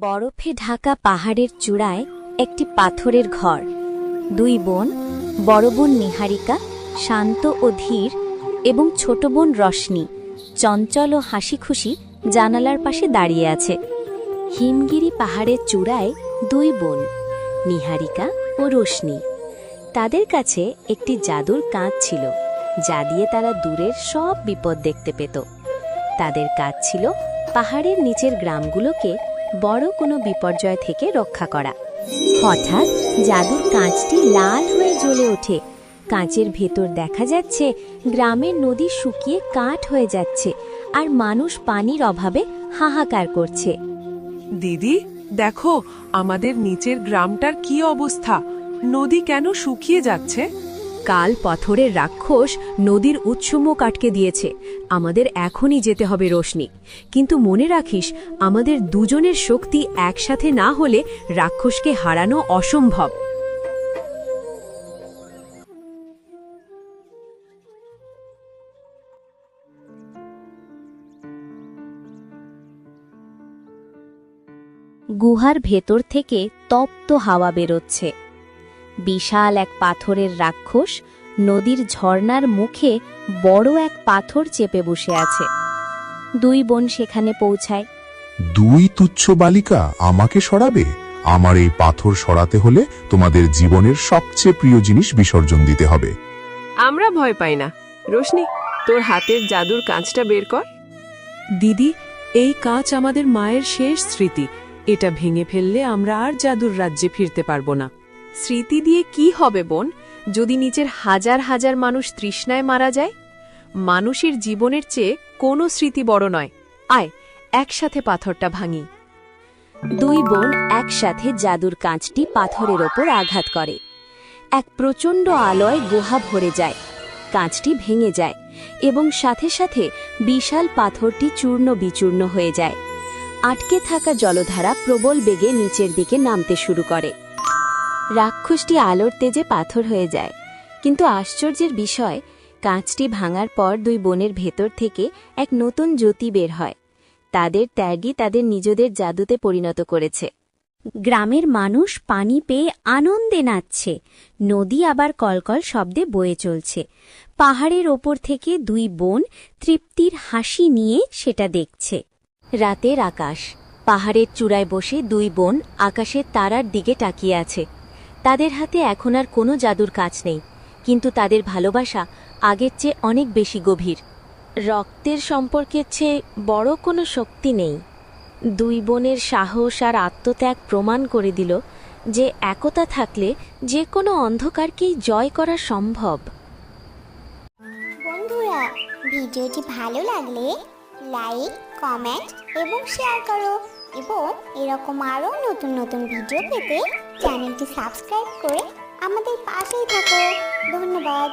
বরফে ঢাকা পাহাড়ের চূড়ায় একটি পাথরের ঘর। দুই বোন, বড় বোন নিহারিকা শান্ত ও ধীর এবং ছোট বোন রশনি চঞ্চল ও হাসিখুশি জানালার পাশে দাঁড়িয়ে আছে। হিমগিরি পাহাড়ের চূড়ায় দুই বোন, নিহারিকা ও রোশনি। তাদের কাছে একটি জাদুর কাঁচ ছিল, যা দিয়ে তারা দূরের সব বিপদ দেখতে পেত। তাদের কাজ ছিল পাহাড়ের নিচের গ্রামগুলোকে বড় কোনো বিপর্যয় থেকে রক্ষা করা। হঠাৎ জাদুর কাঁচটি লাল হয়ে জ্বলে ওঠে। কাঁচের ভেতর দেখা যাচ্ছে গ্রামের নদী শুকিয়ে কাঠ হয়ে যাচ্ছে, আর মানুষ পানির অভাবে হাহাকার করছে। দিদি, দেখো আমাদের নিচের গ্রামটার কি অবস্থা। নদী কেন শুকিয়ে যাচ্ছে? কাল পাথরের রাক্ষস নদীর উৎসমুখ আটকে দিয়েছে। আমাদের এখনই যেতে হবে রোশনি, কিন্তু মনে রাখিস আমাদের দুজনের শক্তি একসাথে না হলে রাক্ষসকে হারানো অসম্ভব। গুহার ভেতর থেকে তপ্ত হাওয়া বেরোচ্ছে। বিশাল এক পাথরের রাক্ষস নদীর ঝর্ণার মুখে বড় এক পাথর চেপে বসে আছে। দুই বোন সেখানে পৌঁছায়। দুই তুচ্ছ বালিকা আমাকে সরাবে? আমার এই পাথর সরাতে হলে তোমাদের জীবনের সবচেয়ে প্রিয় জিনিস বিসর্জন দিতে হবে। আমরা ভয় পাই না। রোশনি, তোর হাতের জাদুর কাঁচটা বের কর। দিদি, এই কাঁচ আমাদের মায়ের শেষ স্মৃতি। এটা ভেঙে ফেললে আমরা আর জাদুর রাজ্যে ফিরতে পারবো না। স্মৃতি দিয়ে কি হবে বোন, যদি নিচের হাজার হাজার মানুষ তৃষ্ণায় মারা যায়? মানুষের জীবনের চেয়ে কোনো স্মৃতি বড় নয়। আয়, একসাথে পাথরটা ভাঙি। দুই বোন একসাথে জাদুর কাঁচটি পাথরের ওপর আঘাত করে। এক প্রচণ্ড আলোয় গুহা ভরে যায়। কাঁচটি ভেঙে যায় এবং সাথে সাথে বিশাল পাথরটি চূর্ণ বিচূর্ণ হয়ে যায়। আটকে থাকা জলধারা প্রবল বেগে নিচের দিকে নামতে শুরু করে। রাক্ষসটি আলোর তেজে পাথর হয়ে যায়, কিন্তু আশ্চর্যের বিষয়, কাঁচটি ভাঙার পর দুই বোনের ভেতর থেকে এক নতুন জ্যোতি বের হয়। তাদের ত্যাগই তাদের নিজেদের জাদুতে পরিণত করেছে। গ্রামের মানুষ পানি পেয়ে আনন্দে নাচছে। নদী আবার কলকল শব্দে বয়ে চলছে। পাহাড়ের ওপর থেকে দুই বোন তৃপ্তির হাসি নিয়ে সেটা দেখছে। রাতের আকাশ। পাহাড়ের চূড়ায় বসে দুই বোন আকাশের তারার দিকে তাকিয়ে আছে। তাদের হাতে এখন আর কোনো জাদুর কাজ নেই, কিন্তু তাদের ভালোবাসা আগের চেয়ে অনেক বেশি গভীর। রক্তের সম্পর্কের চেয়ে বড় কোনো শক্তি নেই। দুই বোনের সাহস আর আত্মত্যাগ প্রমাণ করে দিল যে একতা থাকলে যে কোনো অন্ধকারকেই জয় করা সম্ভব। বন্ধুরা, ভিডিওটি ভালো লাগলে লাইক, কমেন্ট এবং শেয়ার করো, এবং এরকম আরও নতুন নতুন ভিডিও পেতে চ্যানেলটি সাবস্ক্রাইব করে আমাদের পাশেই থাকো। ধন্যবাদ।